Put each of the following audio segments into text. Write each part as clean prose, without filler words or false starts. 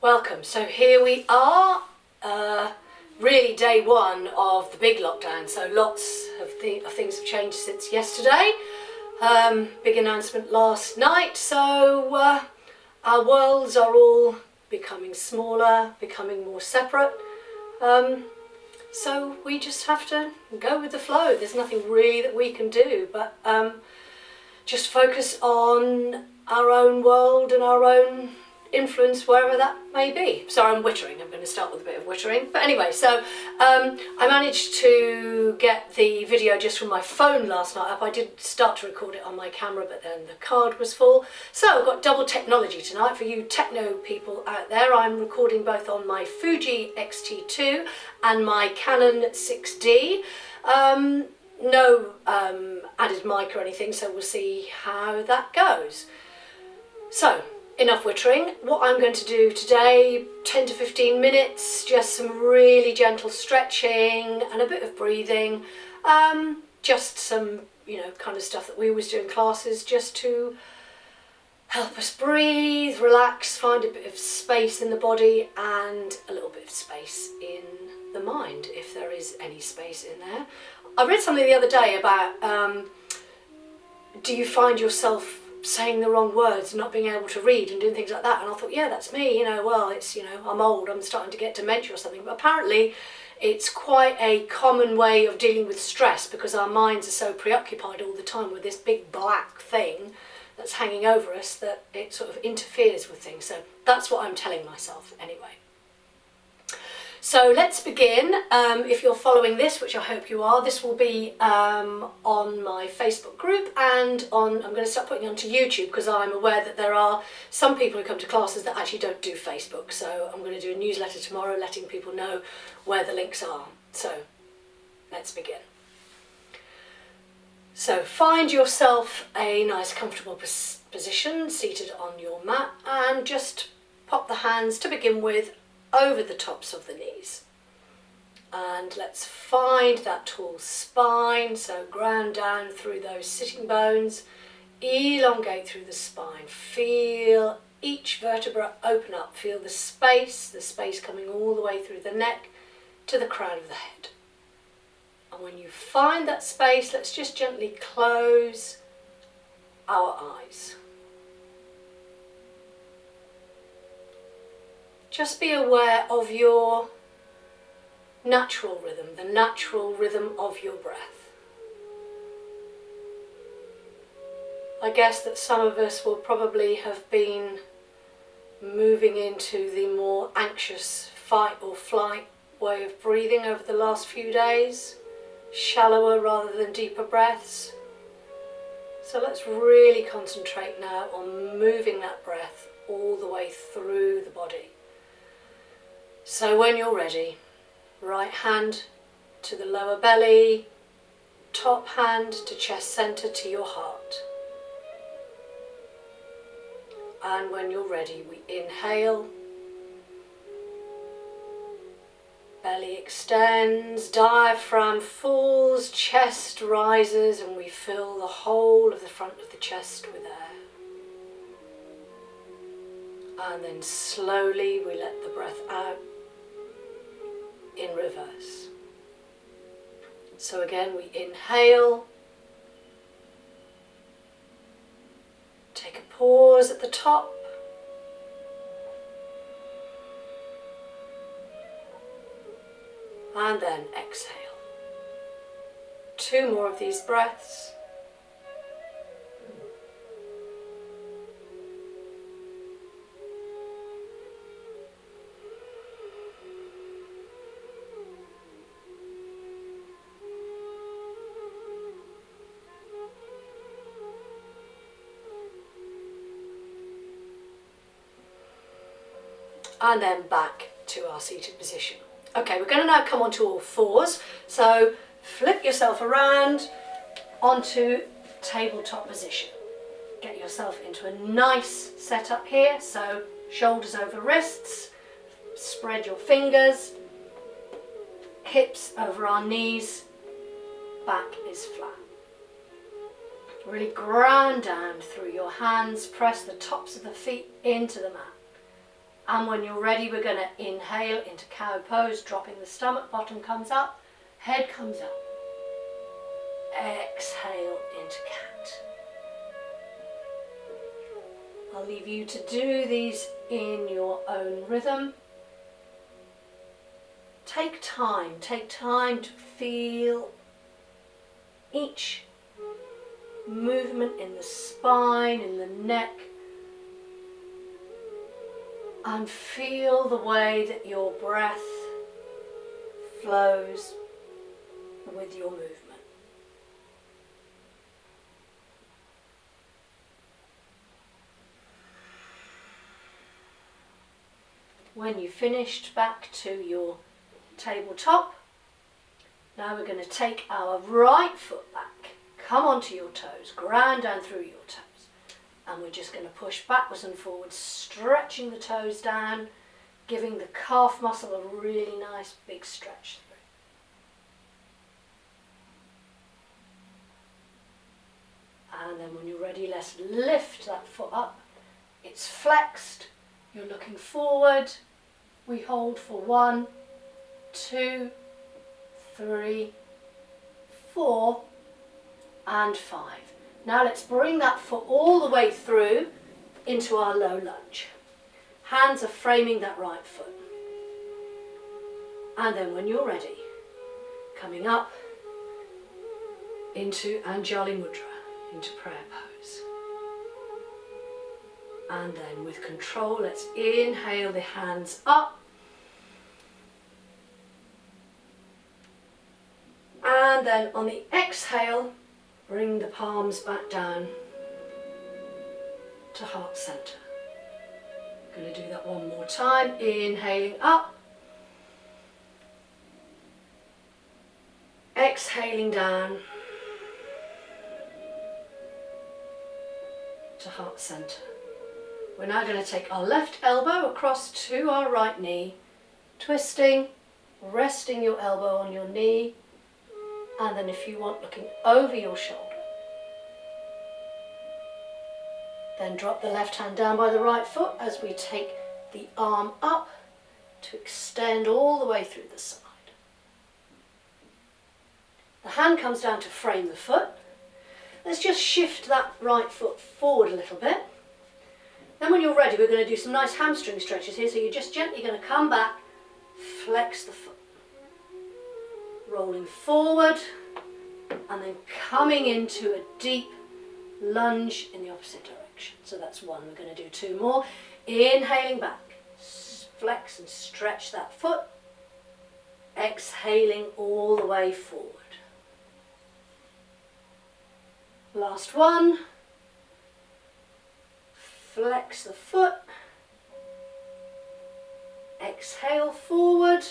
Welcome. So here we are, really day one of the big lockdown. So lots of things have changed since yesterday. Big announcement last night. So our worlds are all becoming smaller, becoming more separate. So we just have to go with the flow. There's nothing really that we can do but just focus on our own world and our own influence wherever that may be. Sorry, I'm wittering. I'm going to start with a bit of wittering. But anyway, so I managed to get the video just from my phone last night up. I did start to record it on my camera, but then the card was full. So I've got double technology tonight for you techno people out there. I'm recording both on my Fuji X-T2 and my Canon 6D. No added mic or anything, so we'll see how that goes. So, enough wittering. What I'm going to do today, 10 to 15 minutes, just some really gentle stretching and a bit of breathing. Just some, kind of stuff that we always do in classes, just to help us breathe, relax, find a bit of space in the body and a little bit of space in the mind, if there is any space in there. I read something the other day about, do you find yourself saying the wrong words, not being able to read and doing things like that? And I thought, yeah, that's me, well, it's, I'm old, I'm starting to get dementia or something. But apparently it's quite a common way of dealing with stress, because our minds are so preoccupied all the time with this big black thing that's hanging over us that it sort of interferes with things. So that's what I'm telling myself anyway. So let's begin. If you're following this, which I hope you are, this will be on my Facebook group, and I'm going to start putting it onto YouTube, because I'm aware that there are some people who come to classes that actually don't do Facebook. So I'm going to do a newsletter tomorrow letting people know where the links are. So let's begin. So find yourself a nice comfortable position, seated on your mat, and just pop the hands to begin with over the tops of the knees. And let's find that tall spine, so ground down through those sitting bones, elongate through the spine, feel each vertebra open up, feel the space coming all the way through the neck to the crown of the head. And when you find that space, let's just gently close our eyes. Just be aware of your natural rhythm, the natural rhythm of your breath. I guess that some of us will probably have been moving into the more anxious fight or flight way of breathing over the last few days, shallower rather than deeper breaths. So let's really concentrate now on moving that breath all the way through the body. So when you're ready, right hand to the lower belly, top hand to chest center to your heart. And when you're ready, we inhale, belly extends, diaphragm falls, chest rises, and we fill the whole of the front of the chest with air. And then slowly we let the breath out in reverse. So again, we inhale, take a pause at the top, and then exhale. 2 more of these breaths. And then back to our seated position. Okay, we're going to now come onto all fours. So flip yourself around onto tabletop position. Get yourself into a nice setup here. So shoulders over wrists, spread your fingers, hips over our knees, back is flat. Really ground down through your hands, press the tops of the feet into the mat. And when you're ready, we're going to inhale into cow pose, dropping the stomach, bottom comes up, head comes up. Exhale into cat. I'll leave you to do these in your own rhythm. Take time to feel each movement in the spine, in the neck, and feel the way that your breath flows with your movement. When you've finished, back to your tabletop. Now we're going to take our right foot back, come onto your toes, ground down through your toes. And we're just going to push backwards and forwards, stretching the toes down, giving the calf muscle a really nice big stretch through. And then when you're ready, let's lift that foot up. It's flexed, you're looking forward. We hold for 1, 2, 3, 4, and 5. Now let's bring that foot all the way through into our low lunge. Hands are framing that right foot. And then when you're ready, coming up into Anjali Mudra, into prayer pose. And then with control, let's inhale the hands up. And then on the exhale, bring the palms back down to heart center. Going to do that one more time. Inhaling up. Exhaling down to heart center. We're now going to take our left elbow across to our right knee, twisting, resting your elbow on your knee, and then if you want, looking over your shoulder. Then drop the left hand down by the right foot as we take the arm up to extend all the way through the side. The hand comes down to frame the foot. Let's just shift that right foot forward a little bit. Then when you're ready, we're going to do some nice hamstring stretches here. So you're just gently going to come back, flex the foot. Rolling forward and then coming into a deep lunge in the opposite direction. So that's one. We're going to do 2 more. Inhaling back, flex and stretch that foot. Exhaling all the way forward. Last one. Flex the foot. Exhale forward.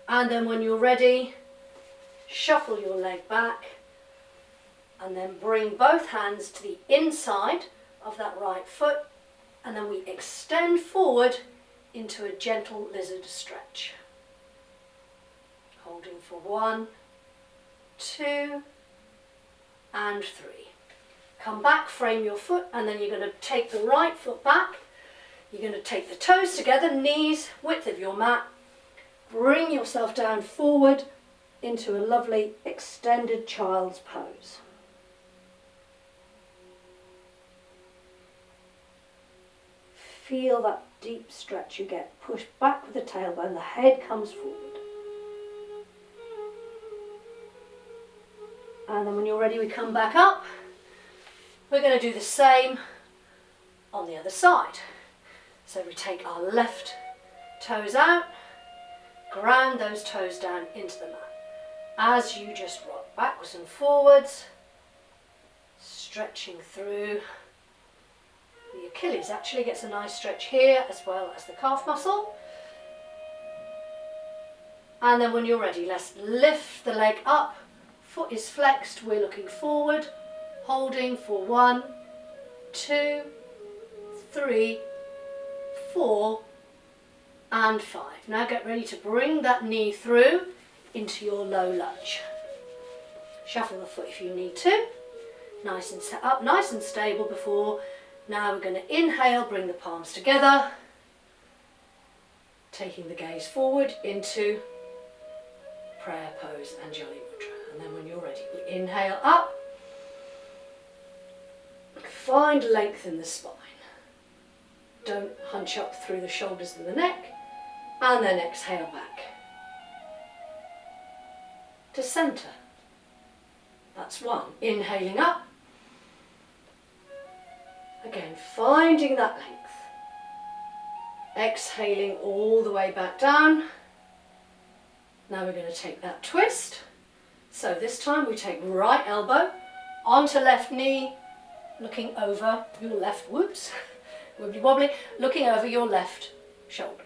And then when you're ready, shuffle your leg back and then bring both hands to the inside of that right foot, and then we extend forward into a gentle lizard stretch. Holding for 1, 2, and 3. Come back, frame your foot, and then you're going to take the right foot back. You're going to take the toes together, knees width of your mat. Bring yourself down forward into a lovely extended child's pose. Feel that deep stretch you get. Push back with the tailbone, the head comes forward. And then when you're ready, we come back up. We're going to do the same on the other side. So we take our left toes out, ground those toes down into the mat. As you just rock backwards and forwards, stretching through. The Achilles actually gets a nice stretch here as well as the calf muscle. And then when you're ready, let's lift the leg up. Foot is flexed, we're looking forward, holding for 1, 2, 3, 4, and 5. Now get ready to bring that knee through into your low lunge. Shuffle the foot if you need to. Nice and set up, nice and stable before Now we're going to inhale, bring the palms together, taking the gaze forward into prayer pose, Anjali Mudra. And then when you're ready, we inhale up, find length in the spine. Don't hunch up through the shoulders and the neck, and then exhale back to centre. That's one. Inhaling up. Again, finding that length. Exhaling all the way back down. Now we're going to take that twist. So this time we take right elbow onto left knee, looking over your left, whoops, wibbly wobbly, looking over your left shoulder.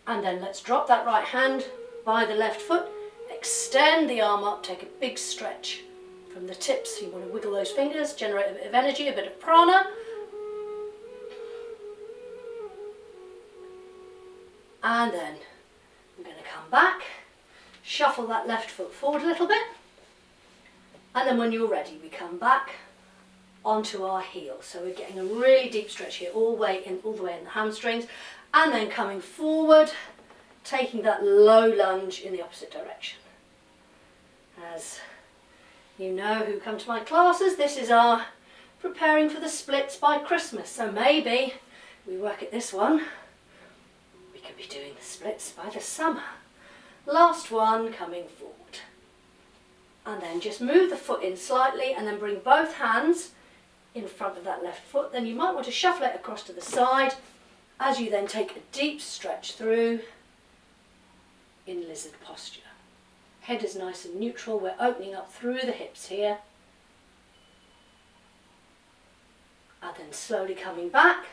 And then let's drop that right hand by the left foot, extend the arm up, take a big stretch from the tips. You want to wiggle those fingers, generate a bit of energy, a bit of prana. And then I'm going to come back, shuffle that left foot forward a little bit. And then when you're ready, we come back onto our heel. So we're getting a really deep stretch here, all the way in the hamstrings. And then coming forward, taking that low lunge in the opposite direction. As you know who come to my classes, this is our preparing for the splits by Christmas. So maybe we work at this one. We could be doing the splits by the summer. Last one, coming forward. And then just move the foot in slightly and then bring both hands in front of that left foot. Then you might want to shuffle it across to the side as you then take a deep stretch through in lizard posture. Head is nice and neutral. We're opening up through the hips here. And then slowly coming back.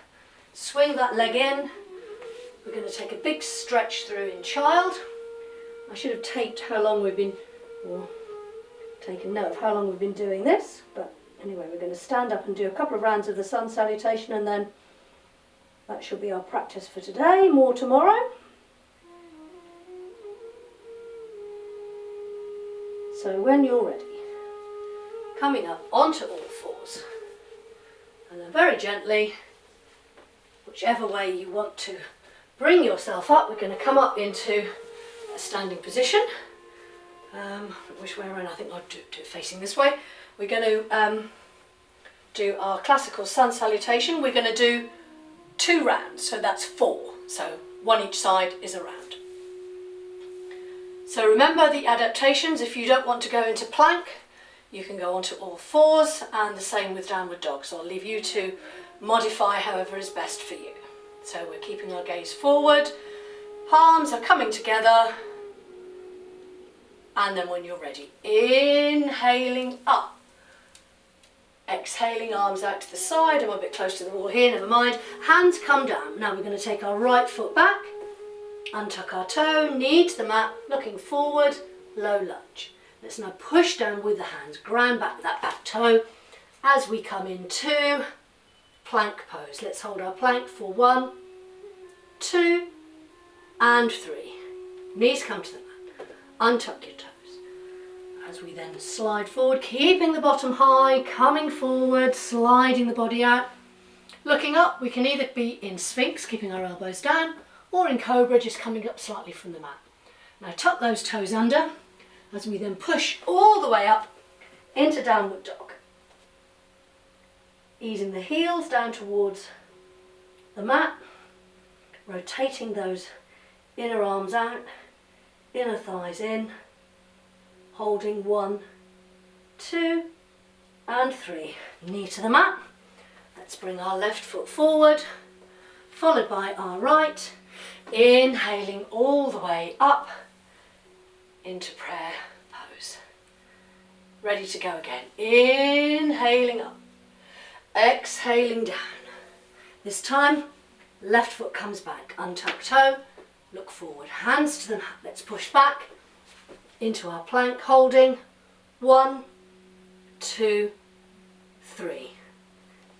Swing that leg in. We're going to take a big stretch through in child. I should have taped how long we've been, or taken note of how long we've been doing this. But anyway, we're going to stand up and do a couple of rounds of the sun salutation, and then that shall be our practice for today. More tomorrow. So when you're ready, coming up onto all fours, and then very gently, whichever way you want to bring yourself up, we're going to come up into a standing position. Which way around? I think I'll do it facing this way. We're going to do our classical sun salutation. We're going to do 2 rounds, so that's 4. So 1 each side is a round. So remember the adaptations. If you don't want to go into plank, you can go onto all fours, and the same with downward dog. So I'll leave you to modify however is best for you. So we're keeping our gaze forward, palms are coming together, and then when you're ready, inhaling up. Exhaling, arms out to the side. I'm a bit close to the wall here, never mind. Hands come down. Now we're going to take our right foot back, untuck our toe, knee to the mat, looking forward, low lunge. Let's now push down with the hands, ground back with that back toe as we come into plank pose. Let's hold our plank for 1, 2, and 3. Knees come to the mat. Untuck your toes. As we then slide forward, keeping the bottom high, coming forward, sliding the body out. Looking up, we can either be in Sphinx, keeping our elbows down, or in Cobra, just coming up slightly from the mat. Now tuck those toes under, as we then push all the way up into Downward Dog. Easing the heels down towards the mat, rotating those inner arms out, inner thighs in, holding 1, 2, and 3. Knee to the mat. Let's bring our left foot forward, followed by our right. Inhaling all the way up into prayer pose. Ready to go again. Inhaling up, exhaling down. This time, left foot comes back, untuck toe, look forward, hands to the mat. Let's push back into our plank, holding 1, 2, 3.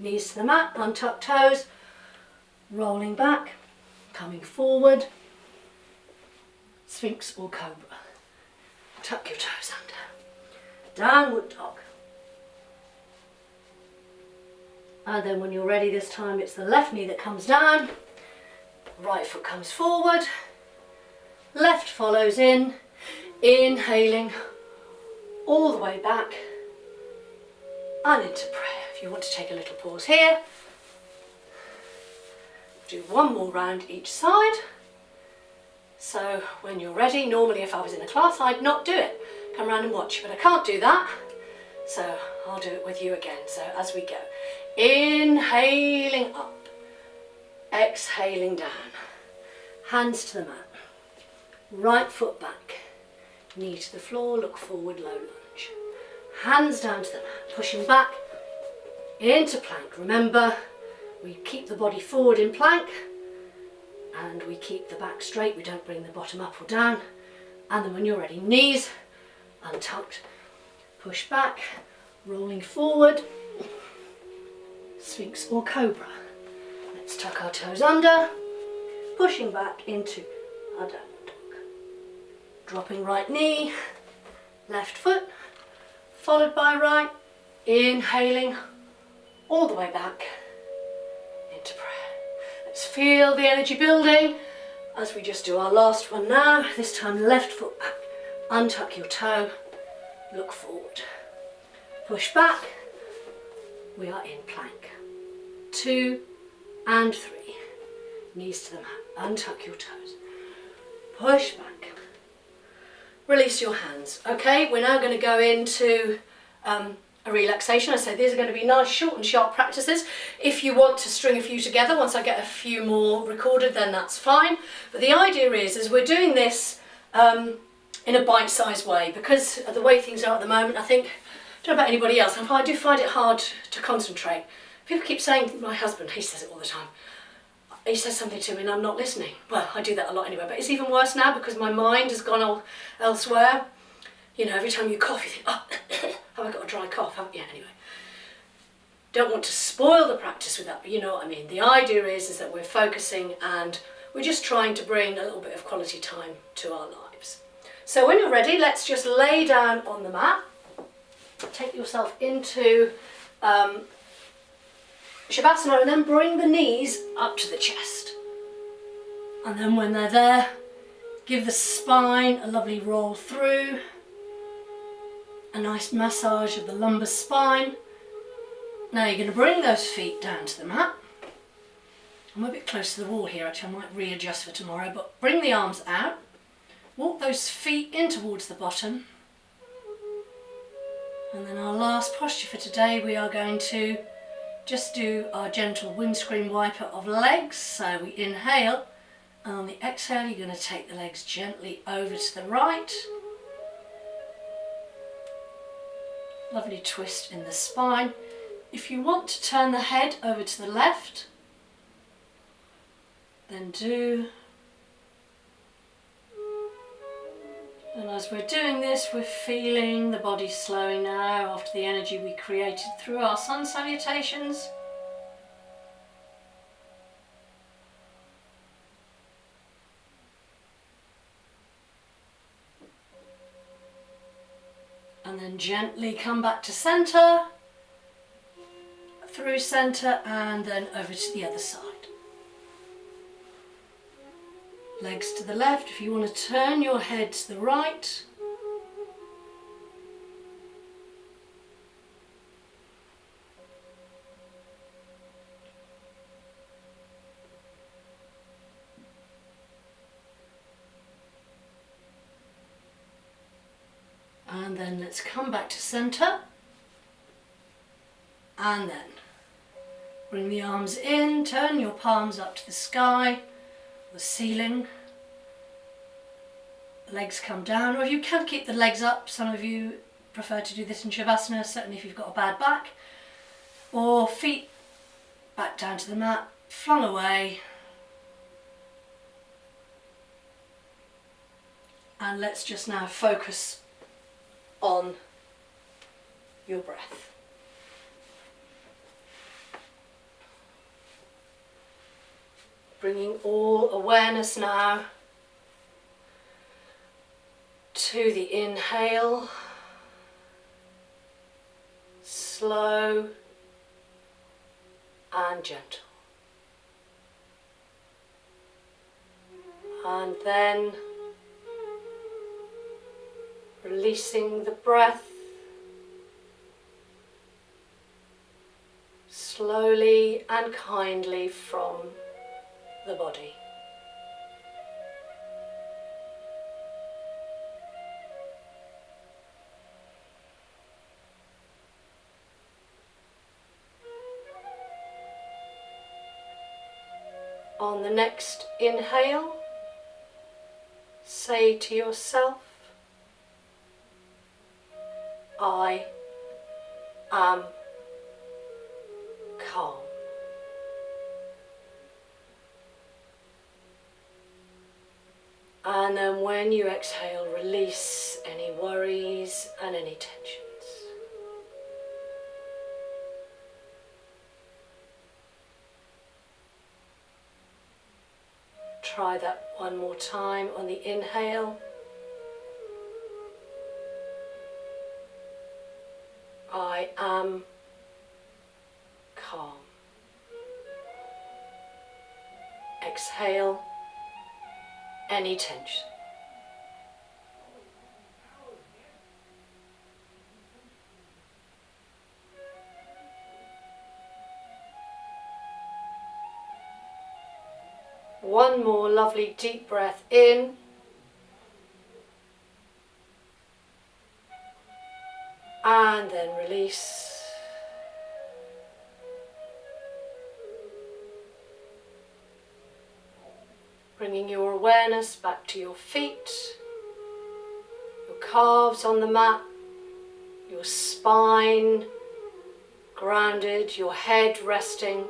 Knees to the mat, untuck toes, rolling back, coming forward, Sphinx or Cobra. Tuck your toes under. Downward Dog. And then when you're ready this time, it's the left knee that comes down, right foot comes forward, left follows in, inhaling all the way back and into prayer. If you want to take a little pause here, do one more round each side. So when you're ready, normally if I was in a class I'd not do it, come round and watch, but I can't do that, so I'll do it with you again. So as we go, inhaling up, exhaling down, hands to the mat, right foot back, knee to the floor, look forward, low lunge, hands down to the mat, pushing back into plank. Remember, we keep the body forward in plank and we keep the back straight, we don't bring the bottom up or down. And then when you're ready, knees untucked, push back, rolling forward, Sphinx or Cobra. Let's tuck our toes under, pushing back into our downward dog. Dropping right knee, left foot, followed by right, inhaling all the way back into prayer. Let's feel the energy building as we just do our last one now. This time left foot back, untuck your toe, look forward, push back, we are in plank. 2 and 3, knees to the mat, untuck your toes, push back, release your hands. Okay, we're now going to go into a relaxation. I said these are going to be nice short and sharp practices. If you want to string a few together, once I get a few more recorded, then that's fine. But the idea is we're doing this in a bite-sized way, because of the way things are at the moment. I think, I don't know about anybody else, I do find it hard to concentrate. People keep saying, my husband, he says it all the time, he says something to me and I'm not listening. Well, I do that a lot anyway, but it's even worse now because my mind has gone elsewhere. You know, every time you cough, you think, oh, have I got a dry cough? Yeah, anyway. Don't want to spoil the practice with that, but you know what I mean. The idea is that we're focusing and we're just trying to bring a little bit of quality time to our lives. So when you're ready, let's just lay down on the mat. Take yourself into Shavasana and then bring the knees up to the chest. And then when they're there, give the spine a lovely roll through. A nice massage of the lumbar spine. Now you're going to bring those feet down to the mat. I'm a bit close to the wall here actually, I might readjust for tomorrow, but bring the arms out. Walk those feet in towards the bottom. And then our last posture for today, we are going to just do our gentle windscreen wiper of legs. So we inhale, and on the exhale you're going to take the legs gently over to the right. Lovely twist in the spine. If you want to turn the head over to the left, then do. And as we're doing this, we're feeling the body slowing now after the energy we created through our sun salutations. And then gently come back to centre, through centre and then over to the other side. Legs to the left. If you want to turn your head to the right. And then let's come back to centre. And then bring the arms in, turn your palms up to the sky, the ceiling. Legs come down, or if you can keep the legs up, some of you prefer to do this in Shavasana, certainly if you've got a bad back. Or feet back down to the mat, flung away. And let's just now focus on your breath. Bringing all awareness now to the inhale, slow and gentle. And then releasing the breath slowly and kindly from the body. On the next inhale, say to yourself, I am calm. And then when you exhale, release any worries and any tensions. Try that one more time on the inhale. I am calm. Exhale any tension. One more lovely deep breath in. And then release. Bringing your awareness back to your feet, your calves on the mat, your spine grounded, your head resting.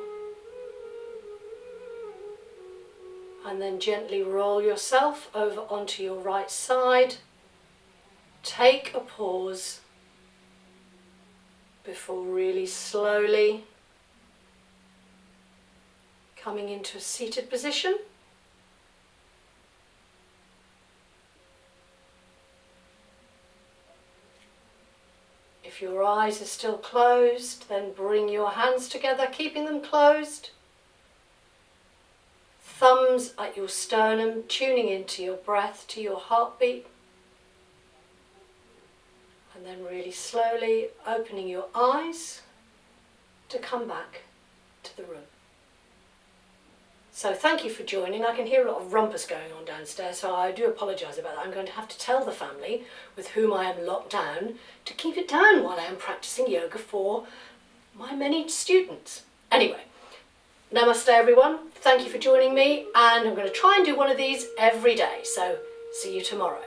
And then gently roll yourself over onto your right side. Take a pause before really slowly coming into a seated position. If your eyes are still closed, then bring your hands together, keeping them closed. Thumbs at your sternum, tuning into your breath, to your heartbeat. And then really slowly opening your eyes to come back to the room. So thank you for joining. I can hear a lot of rumpus going on downstairs, so I do apologise about that. I'm going to have to tell the family with whom I am locked down to keep it down while I am practising yoga for my many students. Anyway, namaste everyone. Thank you for joining me, and I'm going to try and do one of these every day. So see you tomorrow.